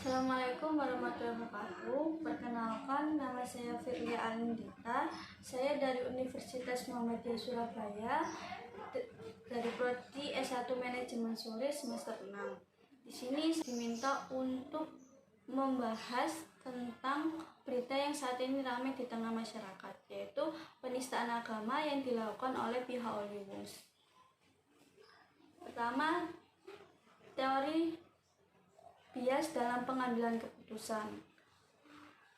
Assalamualaikum warahmatullahi wabarakatuh. Perkenalkan, nama saya Firlia Alindita. Saya dari Universitas Muhammadiyah Surabaya, dari Prodi S1 Manajemen Sore semester 6. Di sini diminta untuk membahas tentang berita yang saat ini ramai di tengah masyarakat, yaitu penistaan agama yang dilakukan oleh pihak Hollywood. Pertama, teori bias dalam pengambilan keputusan.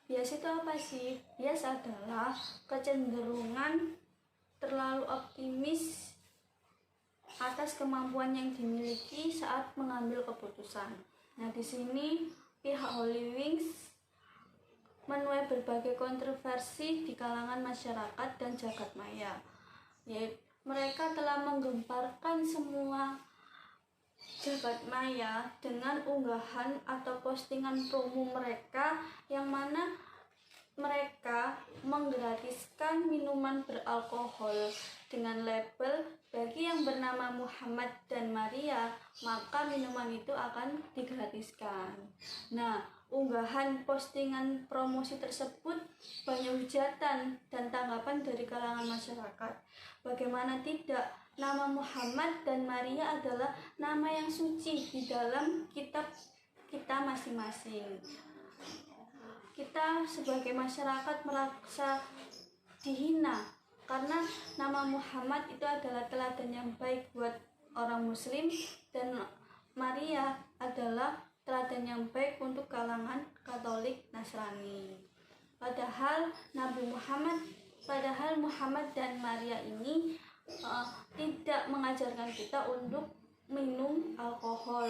Bias itu apa sih? Bias adalah kecenderungan terlalu optimis atas kemampuan yang dimiliki saat mengambil keputusan. Nah, di sini pihak Hollywings menuai berbagai kontroversi di kalangan masyarakat dan jagat maya. Yaitu mereka telah menggemparkan semua jagat maya dengan unggahan atau postingan promo mereka, yang mana mereka menggratiskan minuman beralkohol dengan label bagi yang bernama Muhammad dan Maria, maka minuman itu akan digratiskan. Nah, unggahan postingan promosi tersebut banyak hujatan dan tanggapan dari kalangan masyarakat. Bagaimana tidak, nama Muhammad dan Maria adalah nama yang suci di dalam kitab kita masing-masing. Kita sebagai masyarakat merasa dihina karena nama Muhammad itu adalah teladan yang baik buat orang Muslim, dan Maria adalah teladan yang baik untuk kalangan Katolik Nasrani. Padahal Muhammad dan Maria ini tidak mengajarkan kita untuk minum alkohol.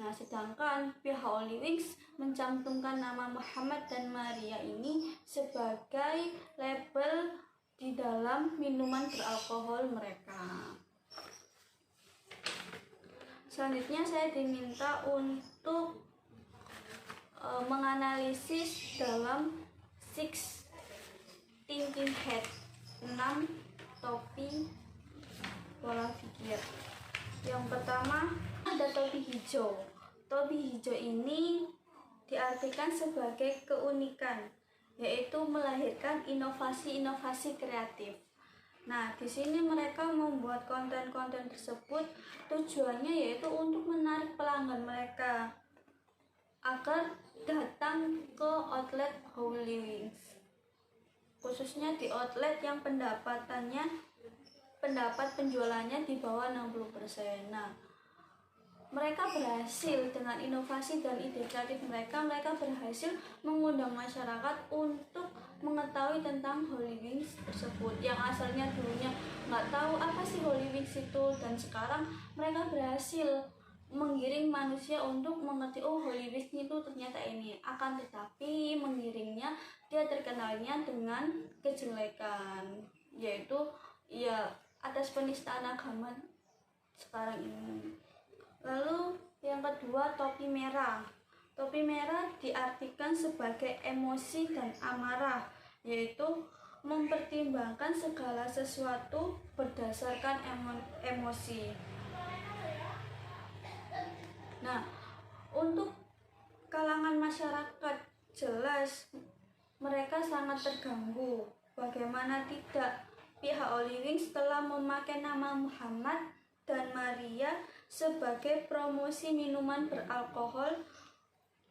Nah, sedangkan pihak Hollywings mencantumkan nama Muhammad dan Maria ini sebagai label di dalam minuman beralkohol mereka. Selanjutnya saya diminta untuk menganalisis dalam Six Thinking Hat, 6 topi pola pikir. Yang pertama ada topi hijau. Topi hijau ini diartikan sebagai keunikan, yaitu melahirkan inovasi-inovasi kreatif. Nah, di sini mereka membuat konten-konten tersebut tujuannya yaitu untuk menarik pelanggan mereka agar datang ke outlet Hollywings, khususnya di outlet yang pendapat penjualannya di bawah 60%. Nah, mereka berhasil dengan inovasi dan ide kreatif mereka berhasil mengundang masyarakat untuk mengetahui tentang Hollywings tersebut, yang asalnya dulunya nggak tahu apa sih Hollywings itu, dan sekarang mereka berhasil menggiring manusia untuk mengerti, oh Hollywings itu ternyata ini. Akan tetapi menggiringnya, dia terkenalnya dengan kejelekan, yaitu atas penistaan agama sekarang ini. Lalu yang kedua, topi merah. Topi merah diartikan sebagai emosi dan amarah, yaitu mempertimbangkan segala sesuatu berdasarkan emosi. Nah, untuk kalangan masyarakat jelas mereka sangat terganggu. Bagaimana tidak, pihak Hollywings telah memakai nama Muhammad dan Maria sebagai promosi minuman beralkohol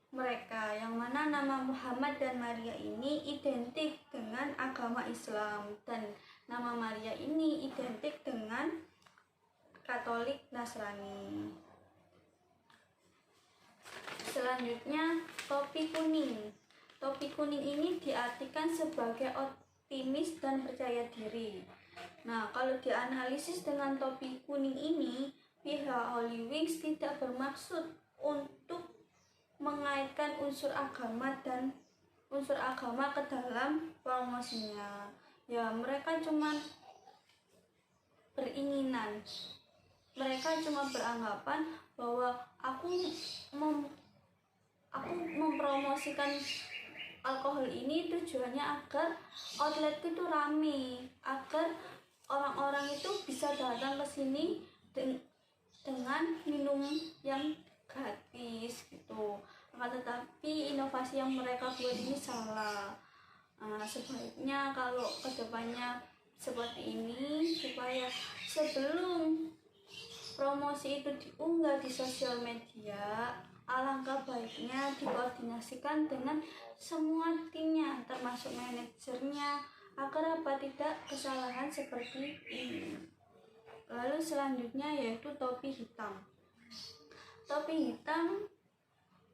mereka, yang mana nama Muhammad dan Maria ini identik dengan agama Islam, dan nama Maria ini identik dengan Katolik Nasrani. Selanjutnya, topi kuning. Topi kuning ini diartikan sebagai optimis dan percaya diri. Nah, kalau dianalisis dengan topi kuning ini, pihak Hollywings tidak bermaksud untuk mengaitkan unsur agama ke dalam promosinya. Ya, mereka cuma beringinan. Mereka cuma beranggapan bahwa aku mempromosikan alkohol ini tujuannya agar outletku itu rame, agar orang-orang itu bisa datang ke sini dengan minum yang gratis gitu. Akan tetapi inovasi yang mereka buat ini salah. Sebaiknya kalau kedepannya seperti ini, supaya sebelum promosi itu diunggah di sosial media, alangkah baiknya dikoordinasikan dengan semua timnya, termasuk manajernya, agar tidak kesalahan seperti ini. Lalu selanjutnya yaitu topi hitam. Topi hitam,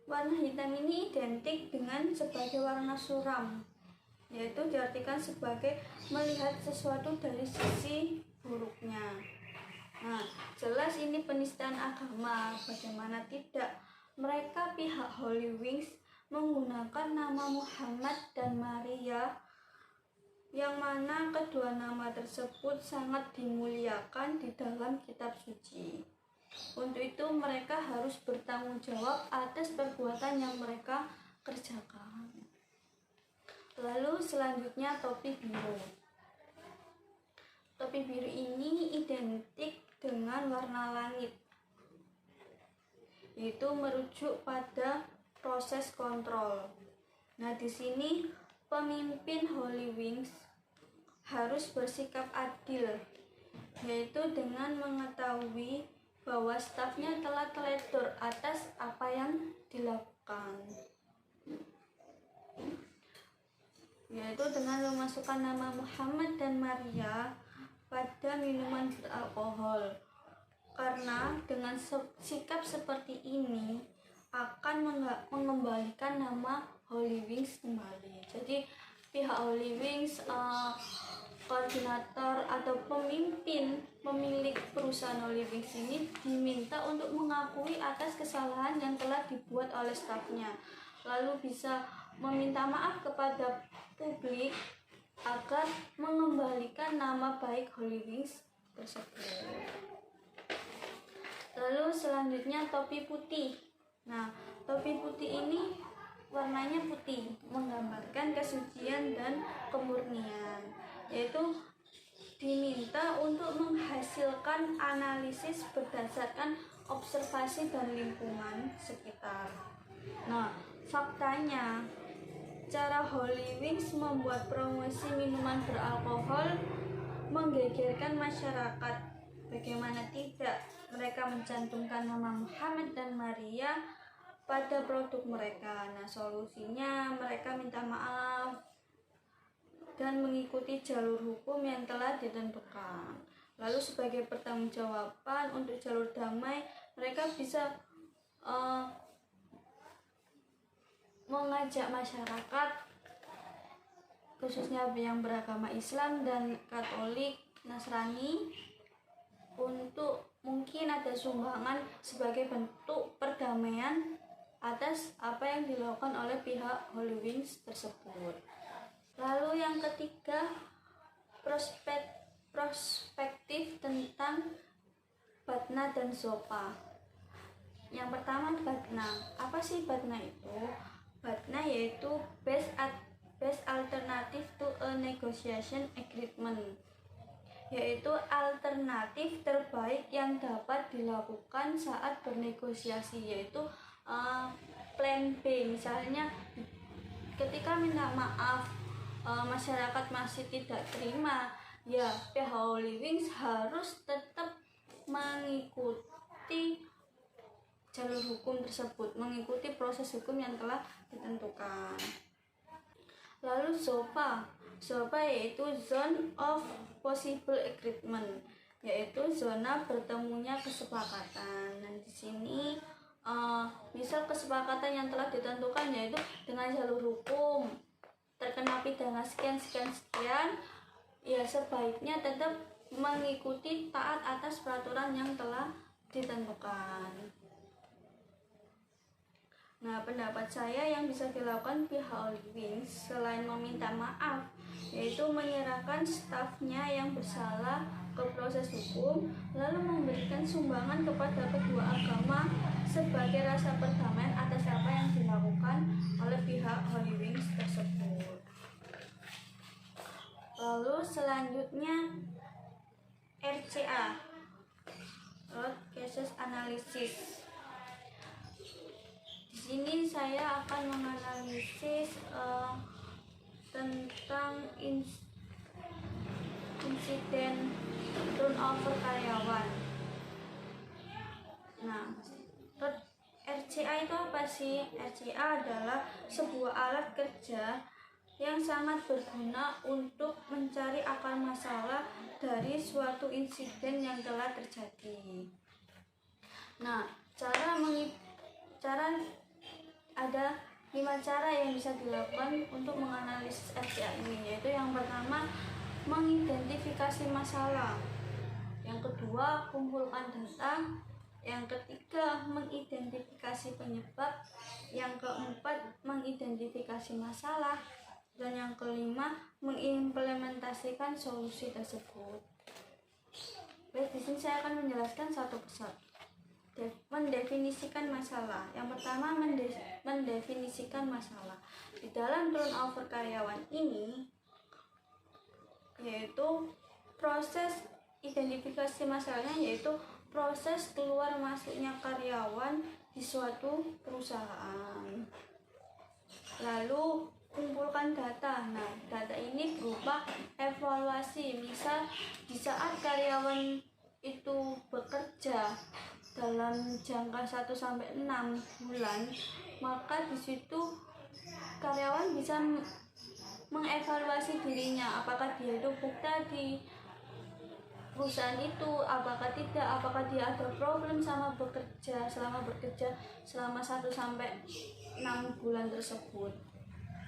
warna hitam ini identik dengan sebagai warna suram, yaitu diartikan sebagai melihat sesuatu dari sisi buruknya. Nah, jelas ini penistaan agama. Bagaimana tidak? Mereka pihak Holy Wings menggunakan nama Muhammad dan Maria, yang mana kedua nama tersebut sangat dimuliakan di dalam kitab suci. Untuk itu mereka harus bertanggung jawab atas perbuatan yang mereka kerjakan. Lalu selanjutnya topi biru. Topi biru ini identik dengan warna langit, itu merujuk pada proses kontrol. Nah, di sini pemimpin Holy Wings harus bersikap adil, yaitu dengan mengetahui bahwa stafnya telah teledor atas apa yang dilakukan, yaitu dengan memasukkan nama Muhammad dan Maria pada minuman beralkohol. Karena dengan sikap seperti ini akan mengembalikan nama Holy Wings kembali. Jadi pihak Holy Wings, koordinator atau pemilik perusahaan Holy Wings ini diminta untuk mengakui atas kesalahan yang telah dibuat oleh stafnya, lalu bisa meminta maaf kepada publik agar mengembalikan nama baik Holy Wings tersebut. Lalu selanjutnya topi putih. Nah, topi putih ini warnanya putih, menggambarkan kesucian dan kemurnian, yaitu diminta untuk menghasilkan analisis berdasarkan observasi dan lingkungan sekitar. Nah, faktanya cara Holy Wings membuat promosi minuman beralkohol menggegerkan masyarakat. Bagaimana tidak, mereka mencantumkan nama Muhammad dan Maria pada produk mereka. Nah, solusinya mereka minta maaf dan mengikuti jalur hukum yang telah ditentukan. Lalu sebagai pertanggungjawaban untuk jalur damai, mereka bisa mengajak masyarakat, khususnya yang beragama Islam dan Katolik, Nasrani, untuk mungkin ada sumbangan sebagai bentuk perdamaian atas apa yang dilakukan oleh pihak Holy Wings tersebut. Lalu yang ketiga, perspektif tentang Batna dan Zopa. Yang pertama, Batna. Apa sih Batna itu? Batna yaitu best alternative to a negotiation agreement, yaitu alternatif terbaik yang dapat dilakukan saat bernegosiasi, yaitu plan B. Misalnya ketika minta maaf, masyarakat masih tidak terima, ya pihak Holy Wings harus tetap mengikuti jalur hukum tersebut, mengikuti proses hukum yang telah ditentukan. Lalu ZOPA yaitu Zone of Possible Agreement, yaitu zona bertemunya kesepakatan. Dan di sini misal kesepakatan yang telah ditentukan yaitu dengan jalur hukum terkena pidana sekian, ya sebaiknya tetap mengikuti taat atas peraturan yang telah ditentukan. Nah, pendapat saya yang bisa dilakukan pihak Holy Wings selain meminta maaf, yaitu menyerahkan stafnya yang bersalah ke proses hukum, lalu memberikan sumbangan kepada kedua agama sebagai rasa perdamaian atas apa yang dilakukan oleh pihak Holy Wings tersebut. Lalu selanjutnya RCA, Root Cases Analysis. Di sini saya akan menganalisis tentang insiden turnover karyawan. Nah, RCA itu apa sih? RCA adalah sebuah alat kerja yang sangat berguna untuk mencari akar masalah dari suatu insiden yang telah terjadi. Nah, ada 5 cara yang bisa dilakukan untuk menganalisis RCA ini, yaitu yang pertama, mengidentifikasi masalah. Yang kedua, kumpulkan data. Yang ketiga, mengidentifikasi penyebab. Yang keempat, mengidentifikasi masalah. Dan yang kelima, mengimplementasikan solusi tersebut. Baik, di sini saya akan menjelaskan satu persatu. Mendefinisikan masalah. Yang pertama, mendefinisikan masalah. Di dalam turnover karyawan ini, yaitu proses identifikasi masalahnya, yaitu proses keluar masuknya karyawan di suatu perusahaan. Lalu kumpulkan data. Nah, data ini berupa evaluasi. Misal di saat karyawan itu bekerja dalam jangka 1-6 bulan, maka di situ karyawan bisa mengevaluasi dirinya, apakah dia itu betah di perusahaan itu, apakah tidak, apakah dia ada problem selama bekerja selama 1-6 bulan tersebut.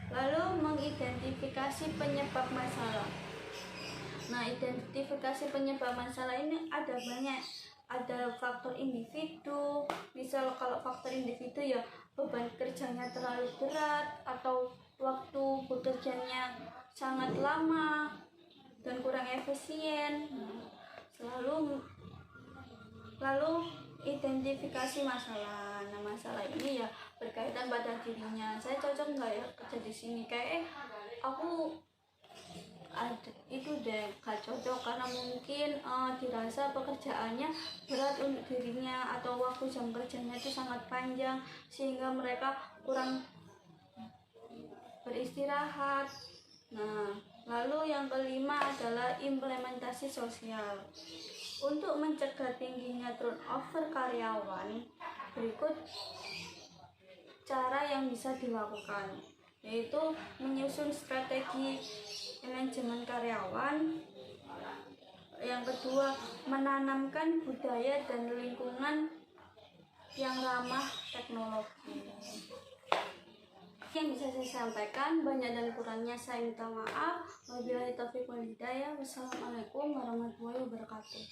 Lalu mengidentifikasi penyebab masalah. Nah, identifikasi penyebab masalah ini ada banyak. Ada faktor individu, misal kalau faktor individu ya beban kerjanya terlalu berat atau waktu bekerjanya sangat lama dan kurang efisien. Lalu identifikasi masalah. Nah, masalah ini ya berkaitan pada dirinya. Saya cocok nggak ya kerja di sini? Kayak aku itu deh gak cocok karena mungkin dirasa pekerjaannya berat untuk dirinya atau waktu jam kerjanya itu sangat panjang sehingga mereka kurang beristirahat. Nah, lalu yang kelima adalah implementasi sosial. Untuk mencegah tingginya turnover karyawan, berikut cara yang bisa dilakukan, yaitu menyusun strategi manajemen karyawan. Yang kedua, menanamkan budaya dan lingkungan yang ramah teknologi. Yang bisa saya sampaikan, banyak dan kurangnya saya minta maaf. Wabillahi taufiq wal hidayah. Wassalamualaikum warahmatullahi wabarakatuh.